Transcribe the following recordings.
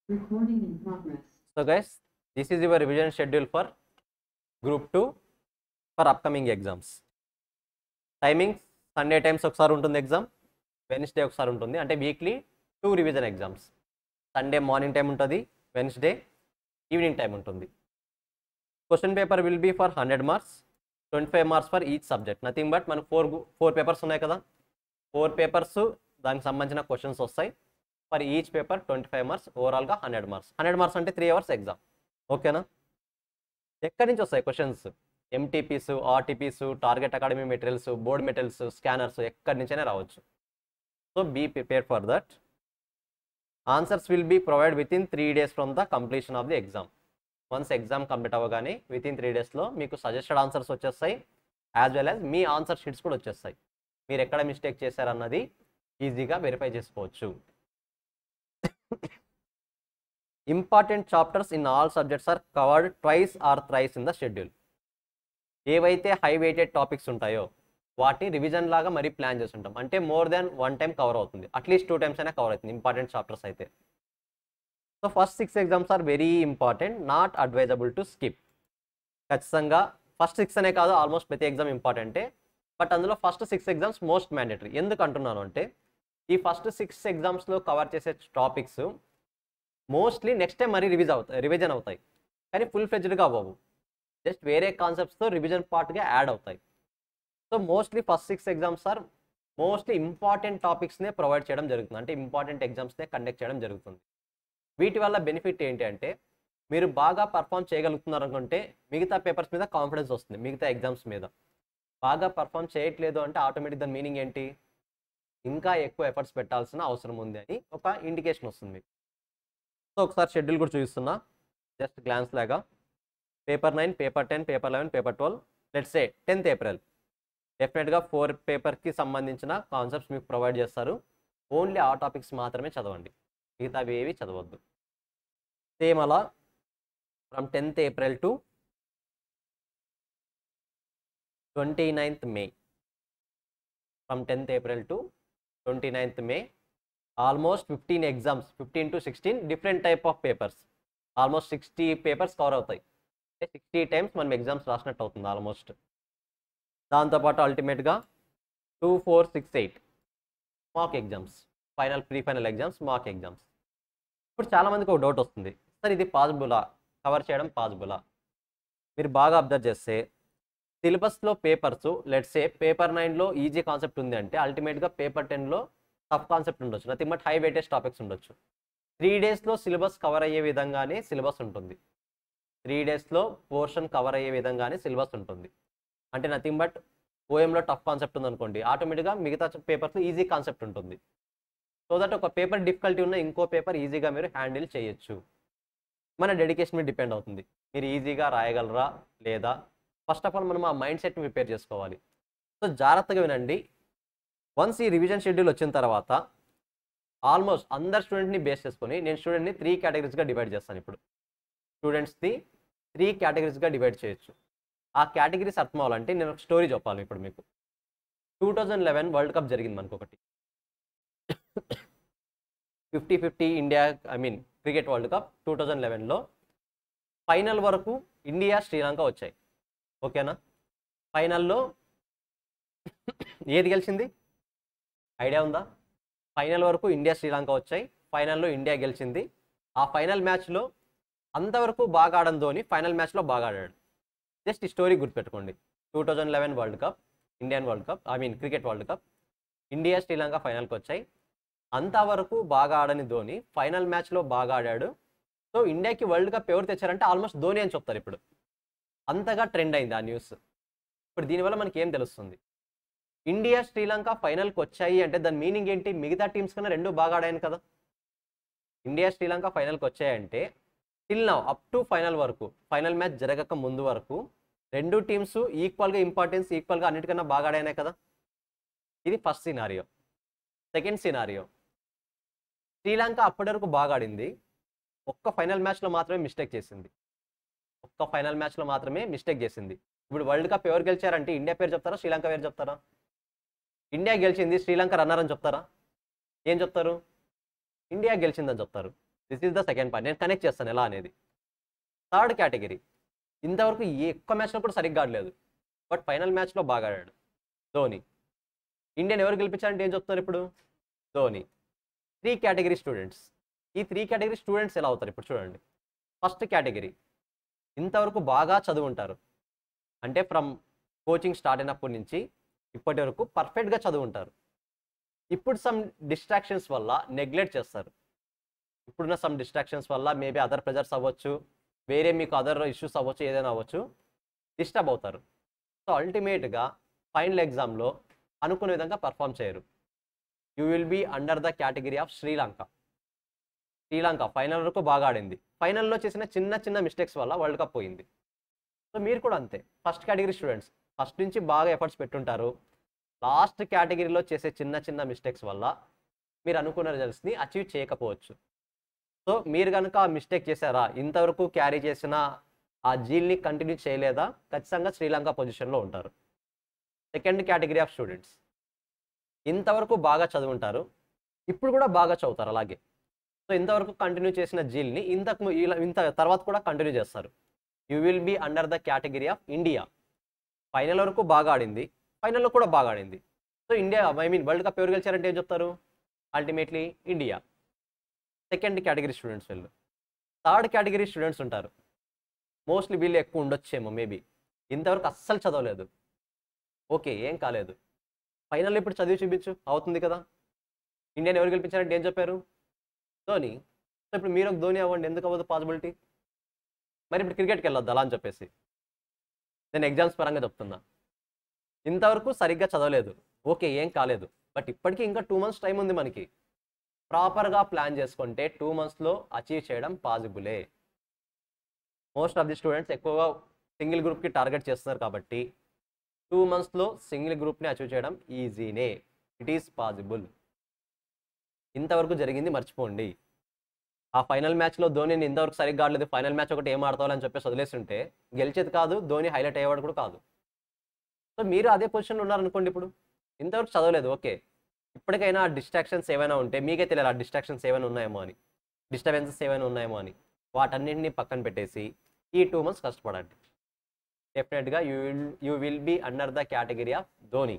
Recording in progress. So guys, this is your revision schedule for Group 2 for upcoming exams. Timings Sunday times ఒకసారి ఉంటుంది exam, Wednesday ఒకసారి ఉంటుంది. అంటే weekly 2 revision exams. Sunday morning time ఉంటుంది, Wednesday evening time ఉంటుంది. Question paper will be for 100 marks, 25 marks for each subject. Nothing but మనకు four papers ఉన్నాయి కదా, 4 పేపర్స్ దానికి సంబంధించిన క్వశ్చన్స్ వస్తాయి. ఫర్ ఈచ్ పేపర్ 25 మార్క్స్, ఓవరాల్గా 100 మార్క్స్. 100 మార్క్స్ అంటే 3 అవర్స్ ఎగ్జామ్. ఓకేనా? ఎక్కడి నుంచి వస్తాయి questions? MTPs, RTPs, target academy materials, board materials, scanners ఎక్కడి నుంచైనా రావచ్చు. So be prepare for that. Answers will be provide within 3 days from the completion of the exam. Once exam complete అవ్వగానే within 3 daysలో మీకు suggested answers వచ్చేస్తాయి, as well as మీ answer sheets కూడా వచ్చేస్తాయి. మీరు ఎక్కడ మిస్టేక్ చేశారన్నది ఈజీగా వెరిఫై చేసుకోవచ్చు. Important chapters in all subjects are covered twice or thrice in the schedule. ఏవైతే హై వెయిటెడ్ టాపిక్స్ ఉంటాయో వాటిని రివిజన్ లాగా మరీ ప్లాన్ చేస్తుంటాం. అంటే మోర్ దాన్ 1 time కవర్ అవుతుంది, అట్లీస్ట్ 2 times అయినా కవర్ అవుతుంది ఇంపార్టెంట్ చాప్టర్స్ అయితే. So first 6 exams are very important, not advisable to skip. ఖచ్చితంగా ఫస్ట్ 6 అనే కాదు, ఆల్మోస్ట్ ప్రతి ఎగ్జామ్ ఇంపార్టెంటే. బట్ అందులో ఫస్ట్ 6 ఎగ్జామ్స్ మోస్ట్ మ్యాండేటరీ. ఎందుకు అంటున్నాను అంటే ఈ ఫస్ట్ 6 ఎగ్జామ్స్లో కవర్ చేసే టాపిక్స్ మోస్ట్లీ నెక్స్ట్ టైం మరీ రివిజన్ అవుతాయి, కానీ ఫుల్ ఫ్లెడ్జ్డ్గా అవ్వవు. జస్ట్ వేరే కాన్సెప్ట్స్తో రివిజన్ పార్ట్గా యాడ్ అవుతాయి. So mostly first 6 exams are mostly important టాపిక్స్నే ప్రొవైడ్ చేయడం జరుగుతుంది, అంటే ఇంపార్టెంట్ ఎగ్జామ్స్నే కండక్ట్ చేయడం జరుగుతుంది. వీటి వల్ల బెనిఫిట్ ఏంటి అంటే మీరు బాగా పర్ఫామ్ చేయగలుగుతున్నారు అనుకుంటే మిగతా పేపర్స్ మీద కాన్ఫిడెన్స్ వస్తుంది, మిగతా ఎగ్జామ్స్ మీద. బాగా పర్ఫామ్ చేయట్లేదు అంటే ఆటోమేటిక్ దాని మీనింగ్ ఏంటి? ఇంకా ఎక్కువ ఎఫర్ట్స్ పెట్టాల్సిన అవసరం ఉంది అని ఒక ఇండికేషన్ వస్తుంది మీకు. సో ఒకసారి షెడ్యూల్ కూడా చూపిస్తున్నా, జస్ట్ గ్లాన్స్ లాగా. Paper 9, paper 10, paper 11, paper 12. Let's say 10th April డెఫినెట్గా 4 పేపర్కి సంబంధించిన కాన్సెప్ట్స్ మీకు ప్రొవైడ్ చేస్తారు. ఓన్లీ ఆ టాపిక్స్ మాత్రమే చదవండి, మిగతావి ఏవి చదవద్దు. సేమ్ అలా from 10th April to 29th May. From 10th April to 29th May almost 15 exams, 15 to 16 different type of papers. Almost 60 papers cover అవుతాయి, 60 times మనం ఎగ్జామ్స్ రాసినట్టు అవుతుంది ఆల్మోస్ట్. దాంతోపాటు అల్టిమేట్గా 2, 4, 6, 8 mock exams, pre final exams, mock exams. ఇప్పుడు చాలామందికి ఒక doubt వస్తుంది, సార్ ఇది పాసిబులా, కవర్ చేయడం పాసిబులా? మీరు బాగా అబ్జర్వ్ చేస్తే సిలబస్లో పేపర్స్ లెట్స్ సే పేపర్ 9లో ఈజీ కాన్సెప్ట్ ఉంది అంటే అల్టిమేట్గా పేపర్ 10లో టఫ్ కాన్సెప్ట్ ఉండొచ్చు, nothing but high weightage topics ఉండొచ్చు. 3 daysలో సిలబస్ కవర్ అయ్యే విధంగానే సిలబస్ ఉంటుంది, 3 daysలో పోర్షన్ కవర్ అయ్యే విధంగానే సిలబస్ ఉంటుంది. అంటే నథింగ్ బట్ ఓఎంలో టఫ్ కాన్సెప్ట్ ఉందనుకోండి, ఆటోమేటిక్గా మిగతా పేపర్స్లో ఈజీ కాన్సెప్ట్ ఉంటుంది. సో దట్ ఒక పేపర్ డిఫికల్టీ ఉన్న ఇంకో పేపర్ ఈజీగా మీరు హ్యాండిల్ చేయొచ్చు. మన డెడికేషన్ మీద డిపెండ్ అవుతుంది, మీరు ఈజీగా రాయగలరా లేదా. ఫస్ట్ ఆఫ్ ఆల్ మనం ఆ మైండ్ సెట్ని ప్రిపేర్ చేసుకోవాలి. సో జాగ్రత్తగా వినండి. వన్స్ ఈ రివిజన్ షెడ్యూల్ వచ్చిన తర్వాత ఆల్మోస్ట్ అందరు స్టూడెంట్ని బేస్ చేసుకొని నేను స్టూడెంట్ని 3 categories డివైడ్ చేస్తాను. ఇప్పుడు స్టూడెంట్స్ని 3 categories డివైడ్ చేయొచ్చు. ఆ కేటగిరీస్ అర్థం అవ్వాలంటే నేను ఒక స్టోరీ చెప్పాలి ఇప్పుడు మీకు. 2011 వరల్డ్ కప్ జరిగింది మనకు ఒకటి, 50-50 ఇండియా క్రికెట్ వరల్డ్ కప్ 2011లో ఫైనల్ వరకు ఇండియా, శ్రీలంక వచ్చాయి. ఓకేనా? ఫైనల్లో ఏది గెలిచింది ఐడియా ఉందా? ఫైనల్ వరకు ఇండియా, శ్రీలంక వచ్చాయి, ఫైనల్లో ఇండియా గెలిచింది. ఆ ఫైనల్ మ్యాచ్లో అంతవరకు బాగా ఆడని ధోని ఫైనల్ మ్యాచ్లో బాగా ఆడాడు. జస్ట్ ఈ స్టోరీ గుర్తుపెట్టుకోండి. 2011 world cup, Indian world cup, cricket world cup, India, Sri Lanka ఫైనల్కి వచ్చాయి. అంతవరకు బాగా ఆడని ధోని ఫైనల్ మ్యాచ్లో బాగా ఆడాడు. సో ఇండియాకి వరల్డ్ కప్ ఎవరు తెచ్చారంటే ఆల్మోస్ట్ ధోని అని చెప్తారు. ఇప్పుడు అంతగా ట్రెండ్ అయింది ఆ న్యూస్. ఇప్పుడు దీనివల్ల మనకి ఏం తెలుస్తుంది? ఇండియా, శ్రీలంక ఫైనల్కి వచ్చాయి అంటే దాని మీనింగ్ ఏంటి? మిగతా టీమ్స్ కన్నా 2 బాగా ఆడాయని కదా. ఇండియా, శ్రీలంక ఫైనల్కి వచ్చాయంటే till now up to final వరకు, ఫైనల్ మ్యాచ్ జరగక ముందు వరకు 2 టీమ్స్ ఈక్వల్గా ఇంపార్టెన్స్, ఈక్వల్గా అన్నిటికన్నా బాగా ఆడాయనే కదా. ఇది first scenario. Second scenario, Sri Lanka అప్పటి వరకు బాగా ఆడింది, ఒక్క ఫైనల్ మ్యాచ్లో మాత్రమే మిస్టేక్ చేసింది. ఇప్పుడు వరల్డ్ కప్ ఎవరు గెలిచారంటే ఇండియా పేరు చెప్తారా, శ్రీలంక పేరు చెప్తారా? ఇండియా గెలిచింది, శ్రీలంక రన్నర్ అని చెప్తారా? ఏం చెప్తారు? ఇండియా గెలిచిందని చెప్తారు. This is the second point. నేను కనెక్ట్ చేస్తాను ఎలా అనేది. థర్డ్ కేటగిరీ, ఇంతవరకు ఎక్కువ మ్యాచ్లో కూడా సరిగ్గా ఆడలేదు, బట్ ఫైనల్ మ్యాచ్లో బాగా ఆడాడు ధోని. ఇండియన్ ఎవరు గెలిపించారంటే ఏం చెప్తున్నారు ఇప్పుడు? ధోని. 3 category students. ఈ 3 కేటగిరీ స్టూడెంట్స్ ఎలా అవుతారు ఇప్పుడు చూడండి. ఫస్ట్ కేటగిరీ, ఇంతవరకు బాగా చదువుంటారు, అంటే ఫ్రమ్ కోచింగ్ స్టార్ట్ అయినప్పటి నుంచి ఇప్పటి వరకు పర్ఫెక్ట్గా చదువుంటారు. ఇప్పుడు సమ్ డిస్ట్రాక్షన్స్ వల్ల నెగ్లెక్ట్ చేస్తారు. ఇప్పుడున్న సమ్ డిస్ట్రాక్షన్స్ వల్ల మేబీ అదర్ ప్రెజర్స్ అవ్వచ్చు, వేరే మీకు అదర్ ఇష్యూస్ అవ్వచ్చు, ఏదైనా అవ్వచ్చు, డిస్టర్బ్ అవుతారు. సో అల్టిమేట్గా ఫైనల్ ఎగ్జామ్లో అనుకునే విధంగా పర్ఫామ్ చేయరు. You will be under the category of Sri Lanka. Sri Lanka final వరకు బాగా ఆడింది, ఫైనల్లో చేసిన చిన్న చిన్న మిస్టేక్స్ వల్ల వరల్డ్ కప్ పోయింది. సో మీరు కూడా అంతే, ఫస్ట్ కేటగిరీ స్టూడెంట్స్ ఫస్ట్ నుంచి బాగా ఎఫర్ట్స్ పెట్టుంటారు, లాస్ట్ కేటగిరీలో చేసే చిన్న చిన్న మిస్టేక్స్ వల్ల మీరు అనుకున్న రిజల్ట్స్ని అచీవ్ చేయకపోవచ్చు. సో మీరు కనుక ఆ మిస్టేక్ చేశారా, ఇంతవరకు క్యారీ చేసిన ఆ జీల్ని కంటిన్యూ చేయలేదా, ఖచ్చితంగా శ్రీలంక పొజిషన్లో ఉంటారు. సెకండ్ కేటగిరీ ఆఫ్ స్టూడెంట్స్, ఇంతవరకు బాగా చదువుంటారు, ఇప్పుడు కూడా బాగా చదువుతారు అలాగే. సో ఇంతవరకు కంటిన్యూ చేసిన జీల్ని ఇంత తర్వాత కూడా కంటిన్యూ చేస్తారు. You will be under the category of India. Final వరకు బాగా ఆడింది, ఫైనల్లో కూడా బాగా ఆడింది. సో ఇండియా వరల్డ్ కప్ ఎవరు గెలిచారంటే ఏం చెప్తారు? Ultimately India. Second category students వీళ్ళు. థర్డ్ కేటగిరీ స్టూడెంట్స్ ఉంటారు, మోస్ట్లీ వీళ్ళు ఎక్కువ ఉండొచ్చేమో మేబీ. ఇంతవరకు అస్సలు చదవలేదు, ఓకే ఏం కాలేదు, ఫైనల్లో ఇప్పుడు చదివి చూపించు, అవుతుంది కదా. ఇండియాని ఎవరు గెలిపించారంటే ఏం చెప్పారు? ధోని. సో ఇప్పుడు మీరు ఒక ధోని అవ్వండి, ఎందుకు అవ్వదు పాసిబిలిటీ? మరి ఇప్పుడు క్రికెట్కి వెళ్ళొద్దు అలా అని చెప్పేసి. నేను ఎగ్జామ్స్ పరంగా చెప్తున్నా. ఇంతవరకు సరిగ్గా చదవలేదు, ఓకే ఏం కాలేదు, బట్ ఇప్పటికీ ఇంకా 2 months టైం ఉంది మనకి. ప్రాపర్గా ప్లాన్ చేసుకుంటే 2 monthsలో అచీవ్ చేయడం పాసిబులే. మోస్ట్ ఆఫ్ ది స్టూడెంట్స్ ఎక్కువగా సింగిల్ గ్రూప్కి టార్గెట్ చేస్తున్నారు కాబట్టి 2 monthsలో సింగిల్ గ్రూప్ని అచీవ్ చేయడం ఈజీనే. It is possible. ఇంతవరకు జరిగింది మర్చిపోండి. ఆ ఫైనల్ మ్యాచ్లో ధోనిని ఇంతవరకు సరిగ్గా ఆడలేదు, ఫైనల్ మ్యాచ్ ఒకటి ఏం ఆడతావు అని చెప్పేసి వదిలేస్తుంటే గెలిచేది కాదు, ధోని హైలైట్ అయ్యేవాడు కూడా కాదు. సో మీరు అదే పొజిషన్లో ఉన్నారనుకోండి, ఇప్పుడు ఇంతవరకు చదవలేదు, ఓకే ఇప్పటికైనా ఆ డిస్ట్రాక్షన్స్ ఏమైనా ఉంటే మీకే తెలియాలి, ఆ డిస్ట్రాక్షన్స్ ఏమైనా ఉన్నాయేమో అని, డిస్టర్బెన్సెస్ ఏమైనా ఉన్నాయేమో అని. వాటన్నింటినీ పక్కన పెట్టేసి ఈ 2 months కష్టపడండి. Definitely you will be under the category of Dhoni.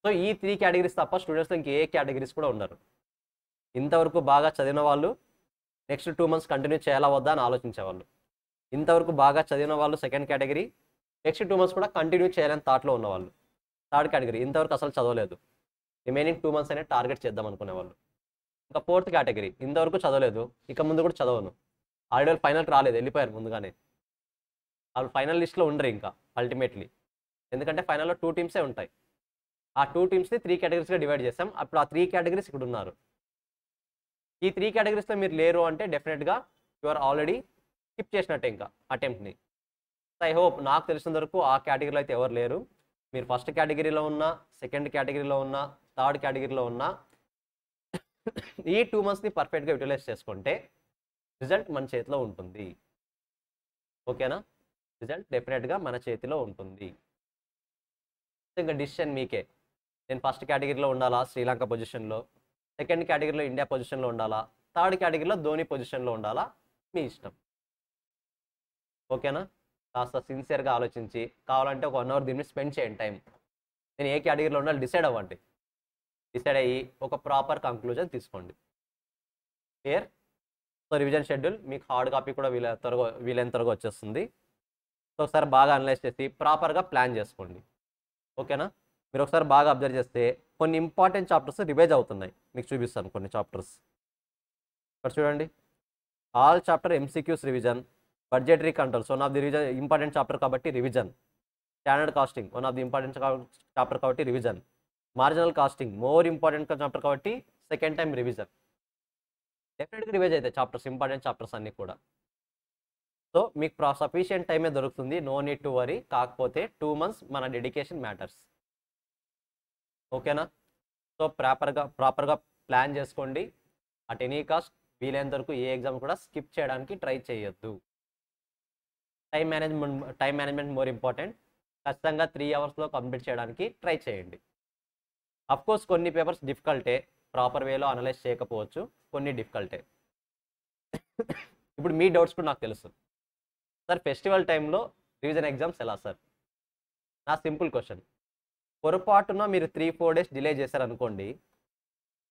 So ఈ 3 కేటగిరీస్ తప్ప స్టూడెంట్స్లో ఇంకే కేటగిరీస్ కూడా ఉన్నారు. ఇంతవరకు బాగా చదివిన వాళ్ళు నెక్స్ట్ 2 months కంటిన్యూ చేయాలా వద్దా అని ఆలోచించేవాళ్ళు. ఇంతవరకు బాగా చదివిన వాళ్ళు సెకండ్ కేటగిరీ, నెక్స్ట్ 2 months కూడా కంటిన్యూ చేయాలని థాట్లో ఉన్నవాళ్ళు. థర్డ్ కేటగిరీ, ఇంతవరకు అసలు చదవలేదు, రిమైనింగ్ 2 months అనేది టార్గెట్ చేద్దాం అనుకునేవాళ్ళు. ఇంకా ఫోర్త్ కేటగిరీ, ఇంతవరకు చదవలేదు, ఇక ముందు కూడా చదవను, ఆల్రెడీ వాళ్ళు ఫైనల్కి రాలేదు, వెళ్ళిపోయారు ముందుగానే, వాళ్ళు ఫైనల్ లిస్ట్లో ఉండరు ఇంకా అల్టిమేట్లీ. ఎందుకంటే ఫైనల్లో 2 teams ఉంటాయి. ఆ 2 teamsని 3 categories డివైడ్ చేస్తాం. అప్పుడు ఆ 3 categories ఇక్కడ ఉన్నారు. ఈ 3 categoriesలో మీరు లేరు అంటే డెఫినెట్గా యు ఆర్ ఆల్రెడీ స్కిప్ చేసినట్టే ఇంకా అటెంప్ట్ని. ఐ హోప్ నాకు తెలిసినంత వరకు ఆ కేటగిరీలో అయితే ఎవరు లేరు. మీరు ఫస్ట్ కేటగిరీలో ఉన్నా, సెకండ్ కేటగిరీలో ఉన్నా, థర్డ్ కేటగిరీలో ఉన్నా ఈ 2 monthsని పర్ఫెక్ట్గా యూటిలైజ్ చేసుకుంటే రిజల్ట్ మన చేతిలో ఉంటుంది. ఓకేనా? రిజల్ట్ డెఫినెట్గా మన చేతిలో ఉంటుంది. ఇంకా డిసిషన్ మీకే. నేను ఫస్ట్ కేటగిరీలో ఉండాలా శ్రీలంక పొజిషన్లో, సెకండ్ కేటగిరీలో ఇండియా పొజిషన్లో ఉండాలా, థర్డ్ కేటగిరీలో ధోని పొజిషన్లో ఉండాలా, మీ ఇష్టం. ఓకేనా? కాస్త సిన్సియర్గా ఆలోచించి కావాలంటే ఒక 1 hour దీన్ని స్పెండ్ చేయండి టైం. నేను ఏ కేటగిరీలో ఉండాలి డిసైడ్ అవ్వండి. డిసైడ్ అయ్యి ఒక ప్రాపర్ కంక్లూజన్ తీసుకోండి. క్లియర్? సో రివిజన్ షెడ్యూల్ మీకు హార్డ్ కాపీ కూడా వీలైన త్వరగా వచ్చేస్తుంది. సో ఒకసారి బాగా అనలైజ్ చేసి ప్రాపర్గా ప్లాన్ చేసుకోండి. ఓకేనా? మీరు ఒకసారి బాగా అబ్జర్వ్ చేస్తే కొన్ని ఇంపార్టెంట్ చాప్టర్స్ రివైజ్ అవుతున్నాయి, మీకు చూపిస్తాను కొన్ని చాప్టర్స్. ఇక్కడ చూడండి, all chapter MCQs revision, budgetary controls one of the revision important chapter కాబట్టి revision, standard costing one of the important chapter కాబట్టి revision, marginal costing more important chapter కాబట్టి సెకండ్ టైం రివిజన్. డెఫినెట్గా రివైజ్ అవుతాయి chapters, important chapters అన్నీ కూడా. So మీకు sufficient టైమే దొరుకుతుంది, నో నీడ్ టు వరీ. కాకపోతే 2 months మన డెడికేషన్ మ్యాటర్స్. ఓకేనా? సో ప్రాపర్గా ప్లాన్ చేసుకోండి. అట్ ఎనీ కాస్ట్ వీలైనంత వరకు ఏ ఎగ్జామ్ కూడా స్కిప్ చేయడానికి ట్రై చేయొద్దు. Time management more important. ఖచ్చితంగా 3 hours కంప్లీట్ చేయడానికి ట్రై చేయండి. అఫ్కోర్స్ కొన్ని పేపర్స్ డిఫికల్టే, ప్రాపర్ వేలో అనలైజ్ చేయకపోవచ్చు, కొన్ని డిఫికల్టే. ఇప్పుడు మీ డౌట్స్ కూడా నాకు తెలుసు సార్, ఫెస్టివల్ టైంలో రివిజన్ ఎగ్జామ్స్ ఎలా సార్? నా సింపుల్ క్వశ్చన్, పొరపాటున మీరు 3-4 డేస్ డిలే చేశారనుకోండి,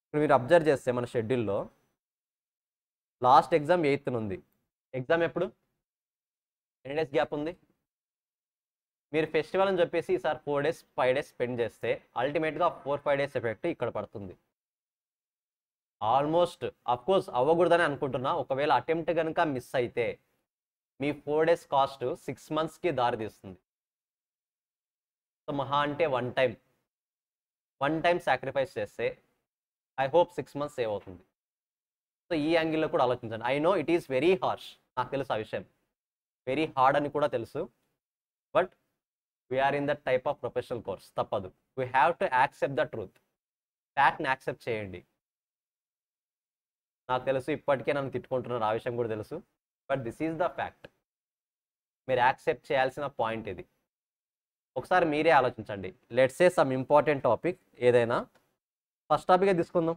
ఇప్పుడు మీరు అబ్జర్వ్ చేస్తే మన షెడ్యూల్లో లాస్ట్ ఎగ్జామ్ 8th ఉంది. ఎగ్జామ్ ఎప్పుడు? ఎన్ని డేస్ గ్యాప్ ఉంది? మీరు ఫెస్టివల్ అని చెప్పేసి ఈసారి 4 డేస్ 5 డేస్ స్పెండ్ చేస్తే అల్టిమేట్గా 4-5 డేస్ ఎఫెక్ట్ ఇక్కడ పడుతుంది. ఆల్మోస్ట్ అఫ్కోర్స్ అవ్వకూడదని అనుకుంటున్నా. ఒకవేళ అటెంప్ట్ కనుక మిస్ అయితే మీ 4 డేస్ కాస్ట్ 6 monthsకి దారి తీస్తుంది. సో మహా అంటే వన్ టైం సాక్రిఫైస్ చేస్తే ఐ హోప్ 6 months సేవ్ అవుతుంది. సో ఈ యాంగిల్లో కూడా ఆలోచించండి. I know it is very harsh, నాకు తెలుసు ఆ విషయం, వెరీ హార్డ్ అని కూడా తెలుసు. But we are in that type of professional course, తప్పదు. We have to accept the truth. ఫ్యాక్ట్ని యాక్సెప్ట్ చేయండి. నాకు తెలుసు ఇప్పటికే నన్ను తిట్టుకుంటున్నారు, ఆ విషయం కూడా తెలుసు. But this is the fact. మీరు యాక్సెప్ట్ చేయాల్సిన పాయింట్ ఇది. ఒకసారి మీరే ఆలోచించండి. Let's say some important topic ఏదైనా. ఫస్ట్ టాపికే తీసుకుందాం.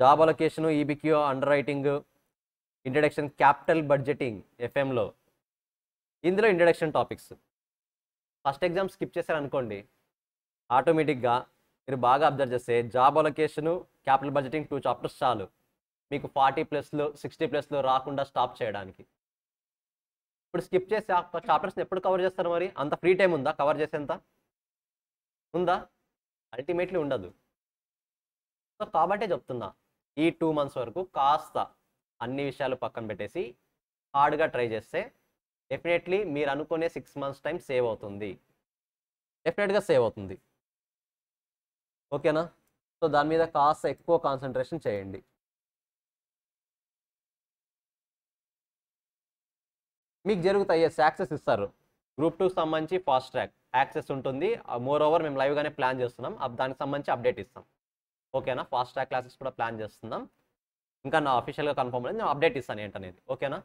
Job allocation, EBQ, under, introduction, capital budgeting ఎఫ్ఎంలో. ఇందులో introduction topics first exam skip చేశారనుకోండి, ఆటోమేటిక్గా మీరు బాగా అబ్జర్వ్ చేస్తే job allocation, capital budgeting 2 chapters చాలు మీకు 40+, 60+ రాకుండా స్టాప్ చేయడానికి. ఇప్పుడు స్కిప్ చేసి ఆ చాప్టర్స్ని ఎప్పుడు కవర్ చేస్తారు? మరి అంత ఫ్రీ టైం ఉందా కవర్ చేసేంత? ఉందా? అల్టిమేట్లీ ఉండదు. సో కాబట్టే చెప్తున్నా, ఈ 2 months వరకు కాస్త అన్ని విషయాలు పక్కన పెట్టేసి హార్డ్గా ట్రై చేస్తే డెఫినెట్లీ మీరు అనుకునే 6 months టైం సేవ్ అవుతుంది. డెఫినెట్గా సేవ్ అవుతుంది. ఓకేనా? సో దాని మీద కాస్త ఎక్కువ కాన్సన్ట్రేషన్ చేయండి. మీకు జరుగుతాయి, యాక్సెస్ ఇస్తారు. గ్రూప్ 2 సంబంధించి ఫాస్ట్ ట్రాక్ యాక్సెస్ ఉంటుంది. మోర్ ఓవర్ మేము లైవ్గానే ప్లాన్ చేస్తున్నాం, దానికి సంబంధించి అప్డేట్ ఇస్తాం. ఓకేనా? ఫాస్ట్ ట్రాక్ క్లాసెస్ కూడా ప్లాన్ చేస్తున్నాం. ఇంకా నా అఫీషియల్గా కన్ఫర్మ్ అనేది నేను అప్డేట్ ఇస్తాను ఏంటనేది. ఓకేనా?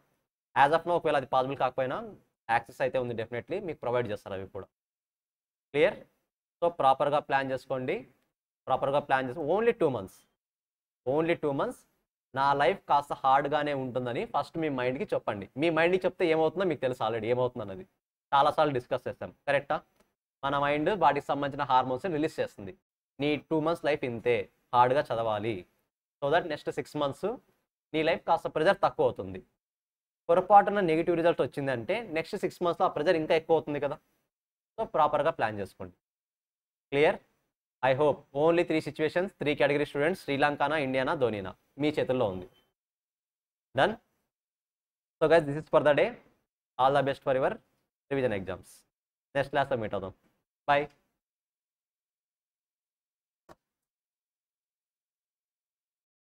యాజ్ ఆఫ్ నో ఒకవేళ అది పాసిబుల్ కాకపోయినా యాక్సెస్ అయితే ఉంది, డెఫినెట్లీ మీకు ప్రొవైడ్ చేస్తారు అవి కూడా. క్లియర్? సో ప్రాపర్గా ప్లాన్ చేసుకోండి. ఓన్లీ 2 months నా లైఫ్ కాస్త హార్డ్గానే ఉంటుందని ఫస్ట్ మీ మైండ్కి చెప్పండి. మీ మైండ్కి చెప్తే ఏమవుతుందో మీకు తెలుసు ఆల్రెడీ ఏమవుతుంది అన్నది. చాలాసార్లు డిస్కస్ చేస్తాం, కరెక్టా? మన మైండ్ వాటికి సంబంధించిన హార్మోన్స్ని రిలీజ్ చేస్తుంది. నీ 2 months లైఫ్ ఇంతే, హార్డ్గా చదవాలి. సో దట్ నెక్స్ట్ 6 months నీ లైఫ్ కాస్త ప్రెజర్ తక్కువ అవుతుంది. పొరపాటున నెగిటివ్ రిజల్ట్ వచ్చిందంటే నెక్స్ట్ 6 monthsలో ఆ ప్రెజర్ ఇంకా ఎక్కువ అవుతుంది కదా. సో ప్రాపర్గా ప్లాన్ చేసుకోండి. Clear? I hope only 3 situations, 3 category students, శ్రీలంకనా, ఇండియానా, ధోనీనా, మీ చేతుల్లో ఉంది. Done? So guys, this is for the day. All the best for your revision exams. Next క్లాస్లో మీట్ అవుదాం. బాయ్.